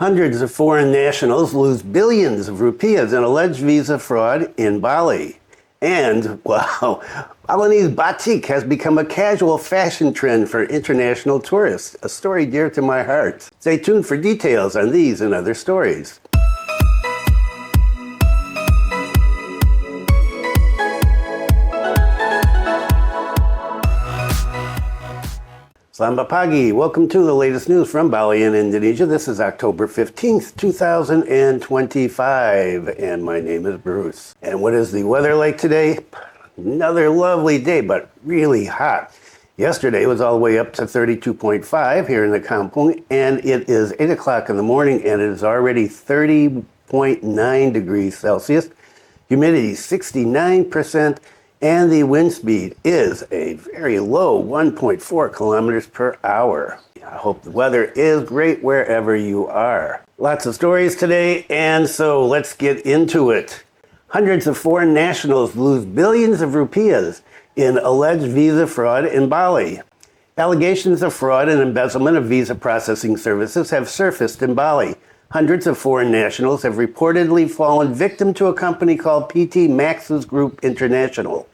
Hundreds of foreign nationals lose billions of rupiahs in alleged visa fraud in Bali. And, wow, Balinese Batik has become a casual fashion trend for international tourists, a story dear to my heart. Stay tuned for details on these and other stories. Selamat pagi. Welcome to the latest news from Bali in Indonesia. This is October 15th, 2025, and my name is Bruce. And what is the weather like today? Another lovely day, but really hot. Yesterday was all the way up to 32.5 here in the Kampung, and it is 8 o'clock in the morning, and it is already 30.9 degrees Celsius. Humidity 69%. And the wind speed is a very low 1.4 kilometers per hour. I hope the weather is great wherever you are. Lots of stories today, and so let's get into it. Hundreds of foreign nationals lose billions of rupiahs in alleged visa fraud in Bali. Allegations of fraud and embezzlement of visa processing services have surfaced in Bali. Hundreds of foreign nationals have reportedly fallen victim to a company called PT Maxx's Group International.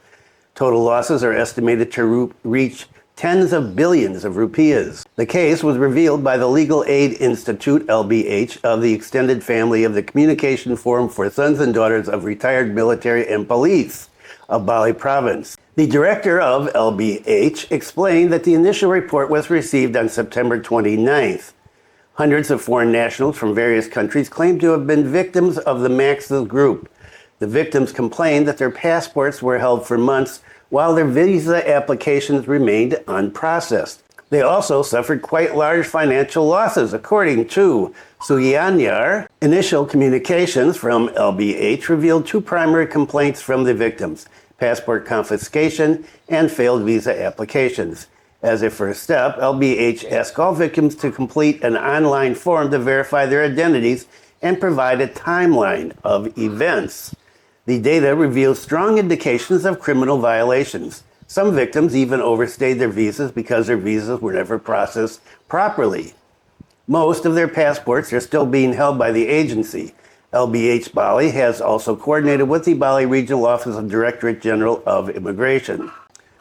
Total losses are estimated to reach tens of billions of rupiahs. The case was revealed by the Legal Aid Institute, LBH, of the extended family of the Communication Forum for Sons and Daughters of Retired Military and Police of Bali Province. The director of LBH explained that the initial report was received on September 29th. Hundreds of foreign nationals from various countries claimed to have been victims of the Maxx's group. The victims complained that their passports were held for months while their visa applications remained unprocessed. They also suffered quite large financial losses, according to Sugianyar. Initial communications from LBH revealed two primary complaints from the victims: passport confiscation and failed visa applications. As a first step, LBH asked all victims to complete an online form to verify their identities and provide a timeline of events. The data reveals strong indications of criminal violations. Some victims even overstayed their visas because their visas were never processed properly. Most of their passports are still being held by the agency. LBH Bali has also coordinated with the Bali Regional Office of Directorate General of Immigration.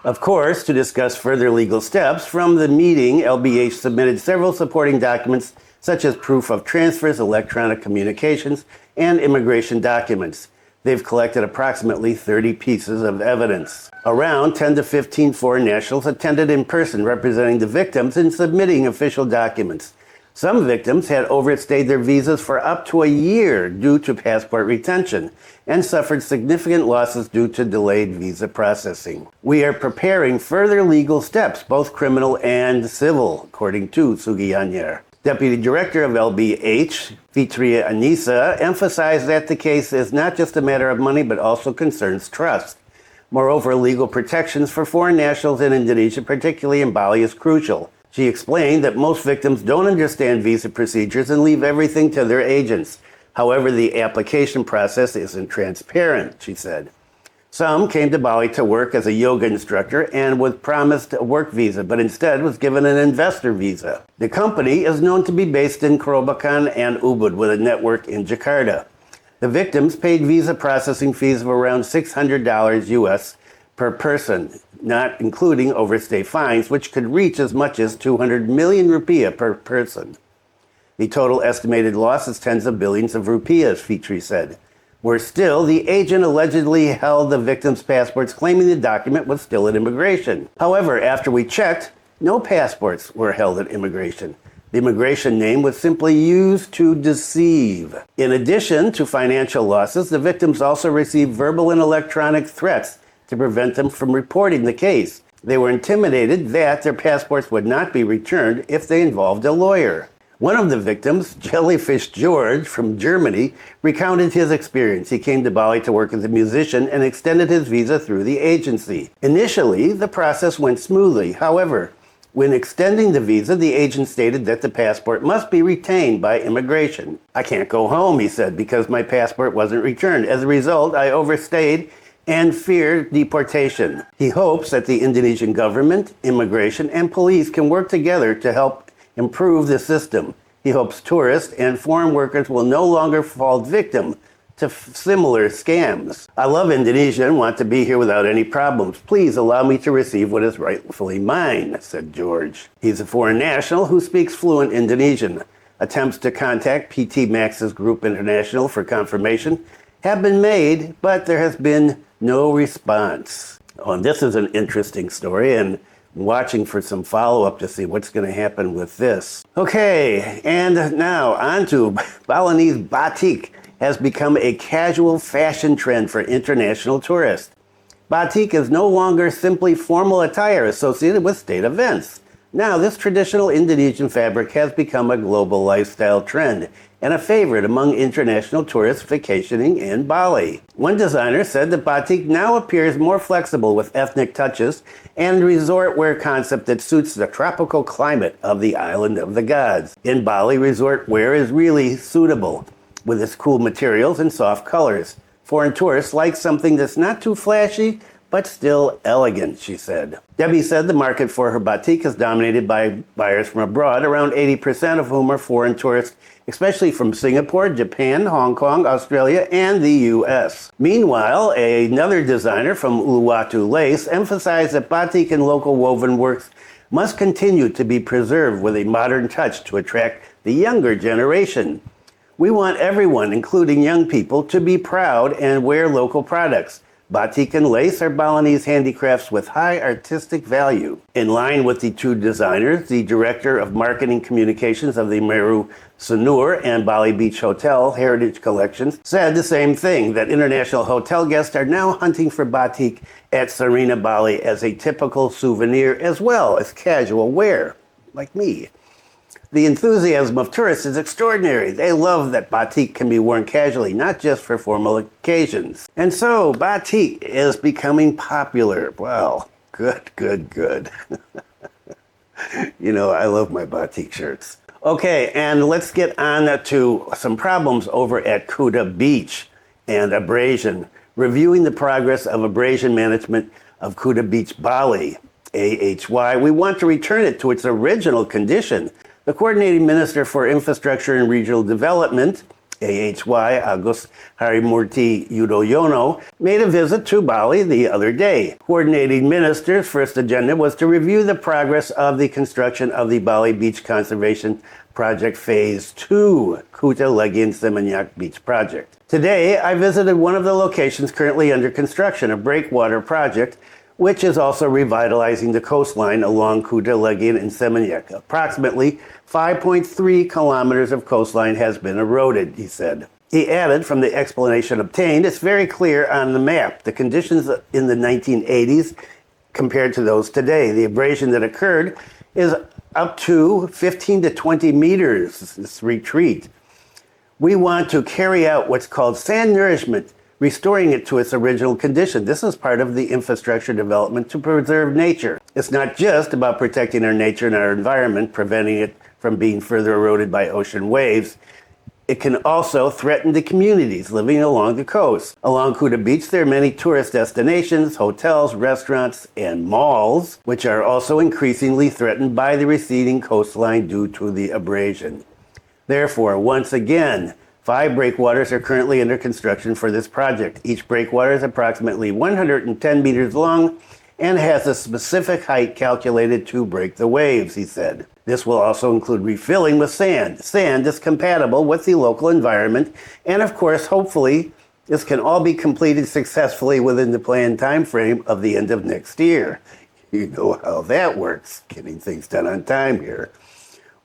Of course, to discuss further legal steps, from the meeting, LBH submitted several supporting documents such as proof of transfers, electronic communications, and immigration documents. They've collected approximately 30 pieces of evidence. Around 10 to 15 foreign nationals attended in person representing the victims and submitting official documents. Some victims had overstayed their visas for up to a year due to passport retention and suffered significant losses due to delayed visa processing. We are preparing further legal steps, both criminal and civil, according to Sugianyar. Deputy Director of LBH, Fitria Anissa, emphasized that the case is not just a matter of money but also concerns trust. Moreover, legal protections for foreign nationals in Indonesia, particularly in Bali, is crucial. She explained that most victims don't understand visa procedures and leave everything to their agents. However, the application process isn't transparent, she said. Some came to Bali to work as a yoga instructor and was promised a work visa, but instead was given an investor visa. The company is known to be based in Kerobokan and Ubud with a network in Jakarta. The victims paid visa processing fees of around $600 US per person, not including overstay fines, which could reach as much as 200 million rupiah per person. The total estimated loss is tens of billions of rupiahs, Fitri said. Worse still, the agent allegedly held the victims' passports, claiming the document was still at immigration. However, after we checked, no passports were held at immigration. The immigration name was simply used to deceive. In addition to financial losses, the victims also received verbal and electronic threats to prevent them from reporting the case. They were intimidated that their passports would not be returned if they involved a lawyer. One of the victims, Jellyfish George from Germany, recounted his experience. He came to Bali to work as a musician and extended his visa through the agency. Initially, the process went smoothly. However, when extending the visa, the agent stated that the passport must be retained by immigration. "I can't go home," he said, "because my passport wasn't returned. As a result, I overstayed and fear deportation." He hopes that the Indonesian government, immigration, and police can work together to help improve the system. He hopes tourists and foreign workers will no longer fall victim to similar scams. I love Indonesia and want to be here without any problems. Please allow me to receive what is rightfully mine, said George. He's a foreign national who speaks fluent Indonesian. Attempts to contact PT Maxx's group Internasional for confirmation have been made, but there has been no response. Oh, and this is an interesting story, and watching for some follow-up to see what's going to happen with this. Okay, and now on to Balinese Batik has become a casual fashion trend for international tourists. Batik is no longer simply formal attire associated with state events. Now, this traditional Indonesian fabric has become a global lifestyle trend and a favorite among international tourists vacationing in Bali. One designer said that batik now appears more flexible with ethnic touches and resort wear concept that suits the tropical climate of the island of the gods. In Bali, resort wear is really suitable with its cool materials and soft colors. Foreign tourists like something that's not too flashy, but still elegant, she said. Debbie said the market for her batik is dominated by buyers from abroad, around 80% of whom are foreign tourists, especially from Singapore, Japan, Hong Kong, Australia, and the U.S. Meanwhile, another designer from Uluwatu Lace emphasized that batik and local woven works must continue to be preserved with a modern touch to attract the younger generation. We want everyone, including young people, to be proud and wear local products. Batik and lace are Balinese handicrafts with high artistic value. In line with the two designers, the director of marketing communications of the Meru Sanur and Bali Beach Hotel Heritage Collections said the same thing, that international hotel guests are now hunting for batik at Sarina, Bali as a typical souvenir as well as casual wear, like me. The enthusiasm of tourists is extraordinary. They love that batik can be worn casually, not just for formal occasions. And so, batik is becoming popular. Well, good. You know, I love my batik shirts. Okay, and let's get on to some problems over at Kuta Beach and Abrasion. Reviewing the progress of abrasion management of Kuta Beach, Bali, AHY. We want to return it to its original condition. The Coordinating Minister for Infrastructure and Regional Development, AHY, Agus Harimurti Yudhoyono, made a visit to Bali the other day. Coordinating Minister's first agenda was to review the progress of the construction of the Bali Beach Conservation Project Phase 2, Kuta Legian Seminyak Beach Project. Today, I visited one of the locations currently under construction, a breakwater project, which is also revitalizing the coastline along Kuta, Legian, and Seminyak. Approximately 5.3 kilometers of coastline has been eroded, he said. He added, from the explanation obtained, it's very clear on the map the conditions in the 1980s compared to those today. The abrasion that occurred is up to 15 to 20 meters, this retreat. We want to carry out what's called sand nourishment, restoring it to its original condition. This is part of the infrastructure development to preserve nature. It's not just about protecting our nature and our environment, preventing it from being further eroded by ocean waves. It can also threaten the communities living along the coast. Along Kuta Beach, there are many tourist destinations, hotels, restaurants, and malls, which are also increasingly threatened by the receding coastline due to the abrasion. Therefore, once again, 5 breakwaters are currently under construction for this project. Each breakwater is approximately 110 meters long and has a specific height calculated to break the waves, he said. This will also include refilling with sand. Sand is compatible with the local environment, and of course, hopefully, this can all be completed successfully within the planned time frame of the end of next year. You know how that works, getting things done on time here.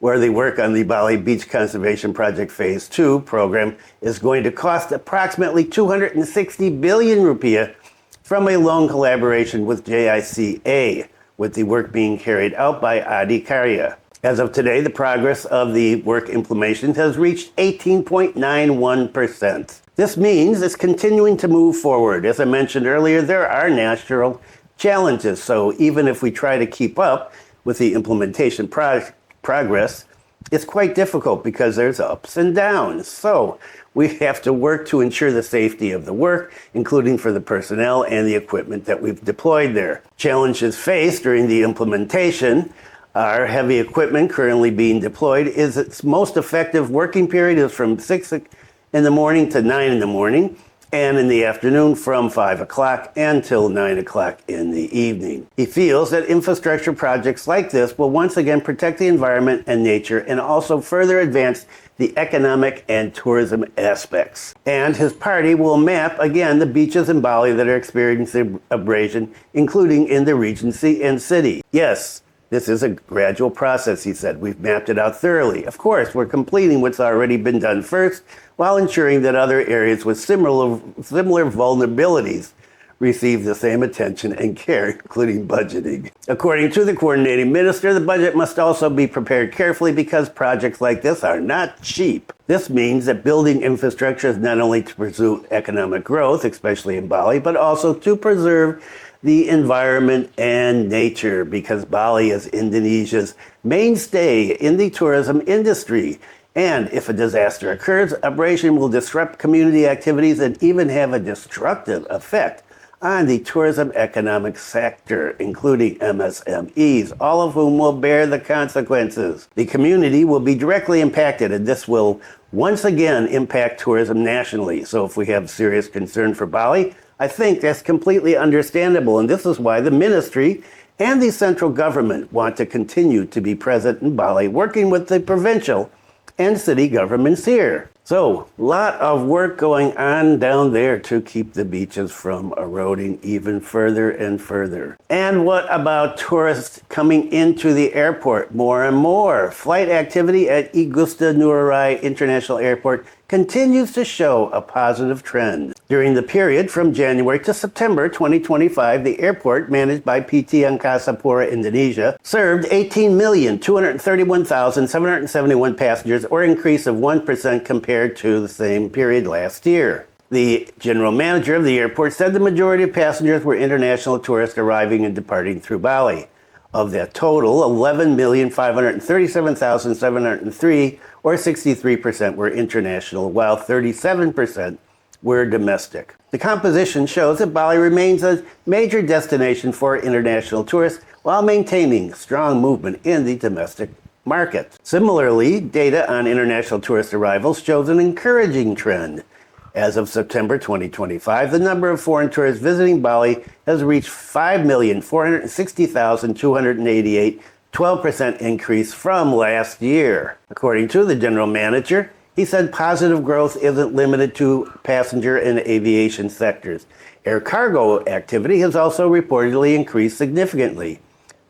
Where the work on the Bali Beach Conservation Project Phase 2 program is going to cost approximately 260 billion rupiah from a loan collaboration with JICA, with the work being carried out by Adikarya. As of today, the progress of the work implementation has reached 18.91%. This means it's continuing to move forward. As I mentioned earlier, there are natural challenges, so even if we try to keep up with the implementation progress, it's quite difficult because there's ups and downs. So we have to work to ensure the safety of the work, including for the personnel and the equipment that we've deployed there. Challenges faced during the implementation Our heavy equipment currently being deployed is its most effective working period is from 6 in the morning to 9 in the morning, and in the afternoon from 5 o'clock until 9 o'clock in the evening. He feels that infrastructure projects like this will once again protect the environment and nature and also further advance the economic and tourism aspects. And his party will map again the beaches in Bali that are experiencing abrasion, including in the Regency and city. Yes, this is a gradual process, he said. We've mapped it out thoroughly. Of course, we're completing what's already been done first, while ensuring that other areas with similar vulnerabilities receive the same attention and care, including budgeting. According to the coordinating minister, the budget must also be prepared carefully because projects like this are not cheap. This means that building infrastructure is not only to pursue economic growth, especially in Bali, but also to preserve the environment and nature, because Bali is Indonesia's mainstay in the tourism industry. And if a disaster occurs, abrasion will disrupt community activities and even have a destructive effect on the tourism economic sector, including MSMEs, all of whom will bear the consequences. The community will be directly impacted, and this will once again impact tourism nationally. So if we have serious concern for Bali, I think that's completely understandable, and this is why the ministry and the central government want to continue to be present in Bali, working with the provincial and city governments here. So, a lot of work going on down there to keep the beaches from eroding even further and further. And what about tourists coming into the airport? More and more. Flight activity at Gusti Ngurah International Airport continues to show a positive trend. During the period from January to September 2025, the airport, managed by PT Angkasa Pura Indonesia, served 18,231,771 passengers, or an increase of 1% compared to the same period last year. The general manager of the airport said the majority of passengers were international tourists arriving and departing through Bali. Of that total, 11,537,703, or 63%, were international, while 37% were domestic. The composition shows that Bali remains a major destination for international tourists while maintaining strong movement in the domestic market. Similarly, data on international tourist arrivals shows an encouraging trend. As of September 2025, the number of foreign tourists visiting Bali has reached 5,460,288, 12% increase from last year. According to the general manager, he said positive growth isn't limited to passenger and aviation sectors. Air cargo activity has also reportedly increased significantly.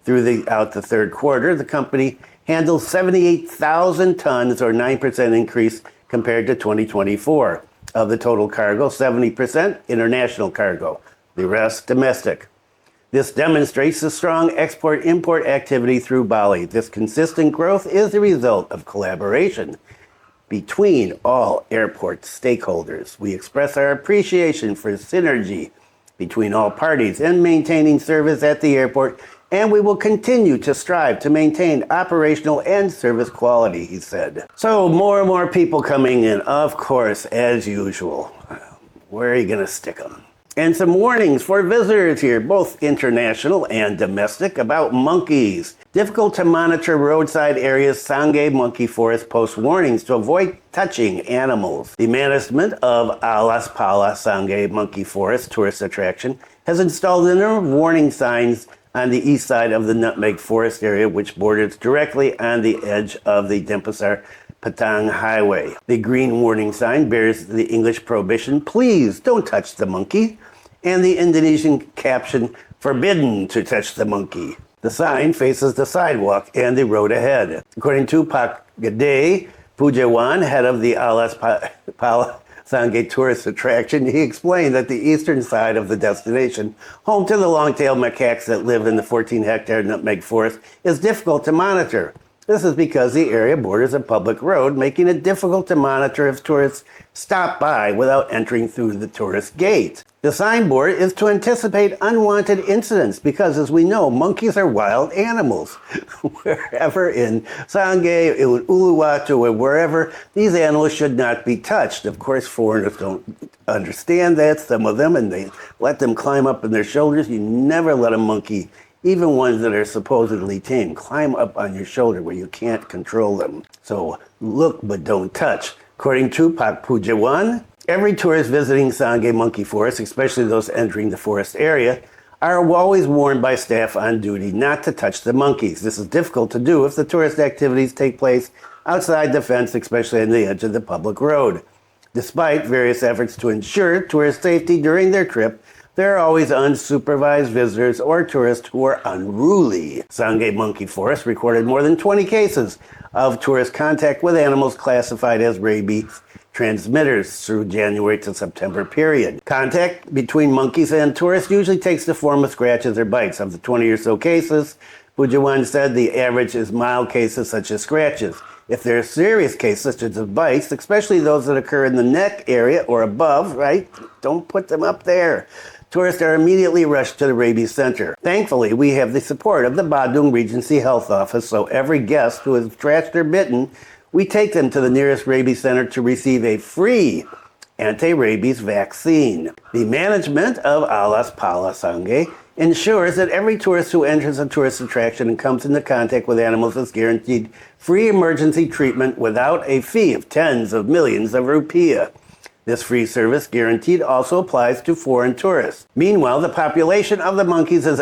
Throughout the third quarter, the company handled 78,000 tons, or 9% increase compared to 2024. Of the total cargo, 70% international cargo, the rest domestic. This demonstrates the strong export-import activity through Bali. This consistent growth is the result of collaboration between all airport stakeholders. We express our appreciation for synergy between all parties in maintaining service at the airport, and we will continue to strive to maintain operational and service quality, he said. So more and more people coming in, of course, as usual. Where are you going to stick them? And some warnings for visitors here, both international and domestic, about monkeys. Difficult to monitor roadside areas, Sangeh Monkey Forest posts warnings to avoid touching animals. The management of Alas Pala Sangeh Monkey Forest tourist attraction has installed a number of warning signs on the east side of the Nutmeg Forest area, which borders directly on the edge of the Denpasar Patang Highway. The green warning sign bears the English prohibition, "Please don't touch the monkey," and the Indonesian caption, "Forbidden to touch the monkey." The sign faces the sidewalk and the road ahead. According to Pak Gede Pujawan, head of the Alas Pala Sangeh tourist attraction, he explained that the eastern side of the destination, home to the long-tailed macaques that live in the 14-hectare Nutmeg Forest, is difficult to monitor. This is because the area borders a public road, making it difficult to monitor if tourists stop by without entering through the tourist gate. The signboard is to anticipate unwanted incidents because, as we know, monkeys are wild animals. Wherever in Sangeh, in Uluwatu, or wherever, these animals should not be touched. Of course, foreigners don't understand that, some of them, and they let them climb up on their shoulders. You never let a monkey Even ones that are supposedly tame climb up on your shoulder where you can't control them. So look but don't touch. According to Pak Pujawan, every tourist visiting Sangeh Monkey Forest, especially those entering the forest area, are always warned by staff on duty not to touch the monkeys. This is difficult to do if the tourist activities take place outside the fence, especially on the edge of the public road. Despite various efforts to ensure tourist safety during their trip, there are always unsupervised visitors or tourists who are unruly. Sangeh Monkey Forest recorded more than 20 cases of tourist contact with animals classified as rabies transmitters through January to September period. Contact between monkeys and tourists usually takes the form of scratches or bites. Of the 20 or so cases, Pujawan said the average is mild cases such as scratches. If there are serious cases such as bites, especially those that occur in the neck area or above, right? Don't put them up there. Tourists are immediately rushed to the rabies center. Thankfully, we have the support of the Badung Regency Health Office, so every guest who is scratched or bitten, we take them to the nearest rabies center to receive a free anti-rabies vaccine. The management of Alas Pala Sangeh ensures that every tourist who enters a tourist attraction and comes into contact with animals is guaranteed free emergency treatment without a fee of tens of millions of rupiah. This free service guaranteed also applies to foreign tourists. Meanwhile, the population of the monkeys is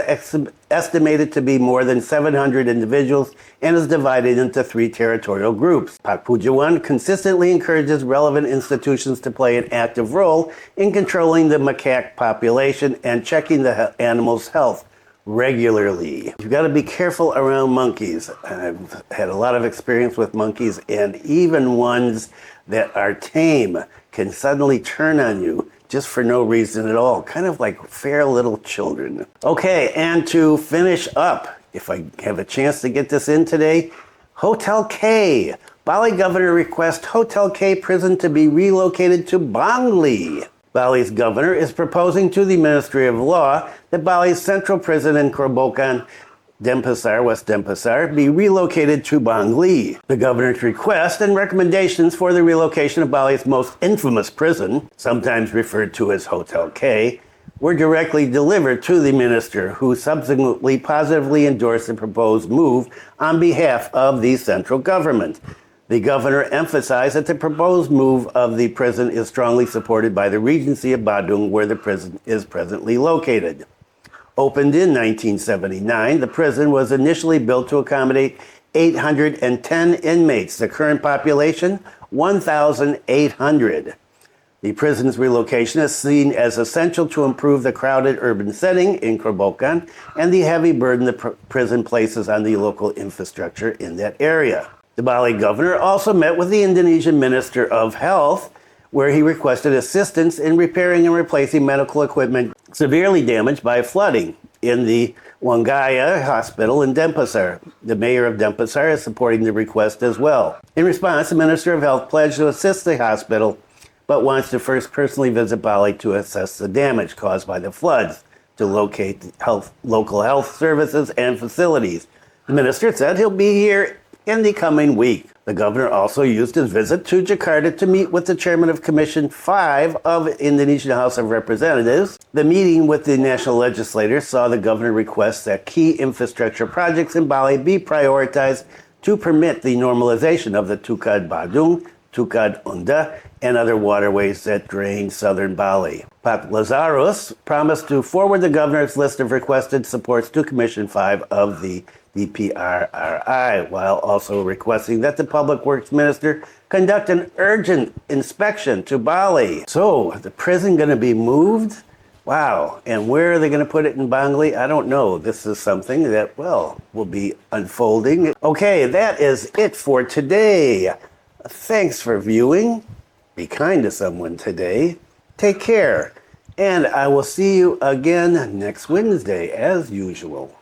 estimated to be more than 700 individuals and is divided into 3 territorial groups. Pak Pujawan consistently encourages relevant institutions to play an active role in controlling the macaque population and checking the animals' health regularly. You've got to be careful around monkeys. I've had a lot of experience with monkeys, and even ones that are tame can suddenly turn on you just for no reason at all, kind of like fair little children. Okay, and to finish up, if I have a chance to get this in today, Hotel K. Bali Governor requests Hotel K prison to be relocated to Bangli. Bali's governor is proposing to the Ministry of Law that Bali's central prison in Kerobokan, Denpasar, West Denpasar, be relocated to Bangli. The governor's request and recommendations for the relocation of Bali's most infamous prison, sometimes referred to as Hotel K, were directly delivered to the minister, who subsequently positively endorsed the proposed move on behalf of the central government. The governor emphasized that the proposed move of the prison is strongly supported by the Regency of Badung, where the prison is presently located. Opened in 1979, the prison was initially built to accommodate 810 inmates. The current population, 1,800. The prison's relocation is seen as essential to improve the crowded urban setting in Kerobokan and the heavy burden the prison places on the local infrastructure in that area. The Bali governor also met with the Indonesian Minister of Health, where he requested assistance in repairing and replacing medical equipment severely damaged by flooding in the Wangaya Hospital in Denpasar. The mayor of Denpasar is supporting the request as well. In response, the Minister of Health pledged to assist the hospital, but wants to first personally visit Bali to assess the damage caused by the floods, to locate local health services and facilities. The minister said he'll be here in the coming week. The governor also used his visit to Jakarta to meet with the chairman of Commission 5 of Indonesian House of Representatives. The meeting with the national legislators saw the governor request that key infrastructure projects in Bali be prioritized to permit the normalization of the Tukad Badung, Tukad Unda, and other waterways that drain southern Bali. Pak Lazarus promised to forward the governor's list of requested supports to Commission 5 of the DPRRI, while also requesting that the Public Works Minister conduct an urgent inspection to Bali. So, the prison going to be moved? Wow. And where are they going to put it in Bangli? I don't know. This is something that, well, will be unfolding. Okay, that is it for today. Thanks for viewing. Be kind to someone today. Take care. And I will see you again next Wednesday, as usual.